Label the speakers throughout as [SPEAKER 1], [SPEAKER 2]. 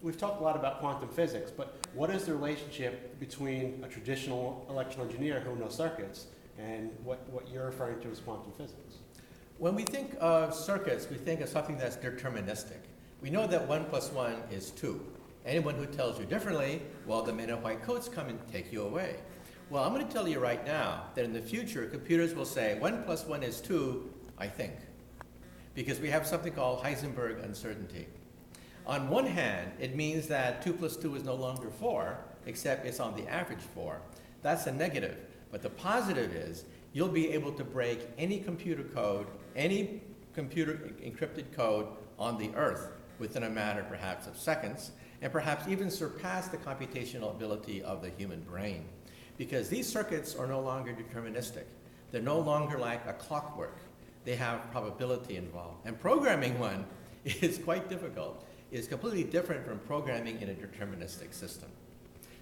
[SPEAKER 1] we've talked a lot about quantum physics, but what is the relationship between a traditional electrical engineer who knows circuits and what you're referring to as quantum physics?
[SPEAKER 2] When we think of circuits, we think of something that's deterministic. We know that 1 + 1 is 2. Anyone who tells you differently, well, the men in white coats come and take you away. Well, I'm going to tell you right now that in the future, computers will say 1 + 1 is 2, I think, because we have something called Heisenberg uncertainty. On one hand, it means that 2 + 2 is no longer 4, except it's on the average 4. That's a negative. But the positive is you'll be able to break any computer code, any computer encrypted code on the Earth within a matter perhaps of seconds, and perhaps even surpass the computational ability of the human brain. Because these circuits are no longer deterministic. They're no longer like a clockwork. They have probability involved. And programming one is quite difficult. It's completely different from programming in a deterministic system.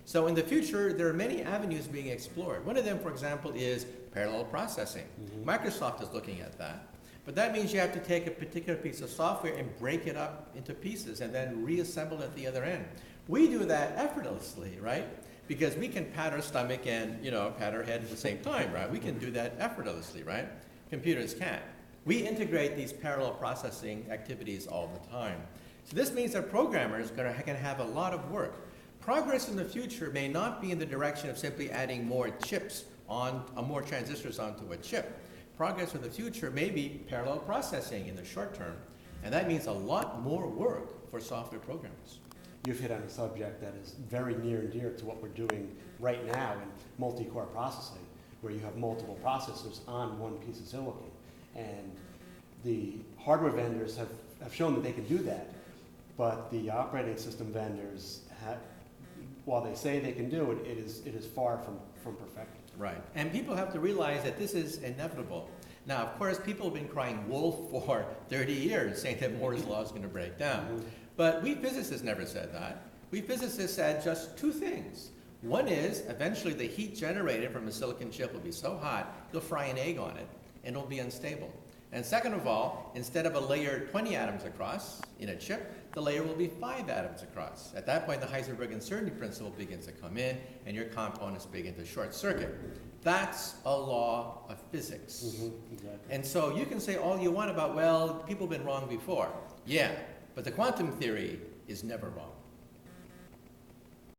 [SPEAKER 2] So in the future, there are many avenues being explored. One of them, for example, is parallel processing. Microsoft is looking at that. But that means you have to take a particular piece of software and break it up into pieces and then reassemble at the other end. We do that effortlessly, right? Because we can pat our stomach and, pat our head at the same time, right? We can do that effortlessly, right? Computers can't. We integrate these parallel processing activities all the time. So this means that programmers can have a lot of work. Progress in the future may not be in the direction of simply adding more chips more transistors onto a chip. Progress in the future may be parallel processing in the short term, and that means a lot more work for software programmers.
[SPEAKER 1] You've hit on a subject that is very near and dear to what we're doing right now in multi-core processing, where you have multiple processors on one piece of silicon. And the hardware vendors have shown that they can do that, but the operating system vendors, while they say they can do it, it is far from perfected.
[SPEAKER 2] Right, and people have to realize that this is inevitable. Now, of course, people have been crying wolf for 30 years, saying that Moore's law is going to break down. But we physicists never said that. We physicists said just two things. One is, eventually the heat generated from a silicon chip will be so hot, you'll fry an egg on it, and it'll be unstable. And second of all, instead of a layer 20 atoms across in a chip, the layer will be 5 atoms across. At that point, the Heisenberg uncertainty principle begins to come in, and your components begin to short circuit. That's a law of physics.
[SPEAKER 1] Exactly.
[SPEAKER 2] And so you can say all you want about, well, people have been wrong before. Yeah, but the quantum theory is never wrong.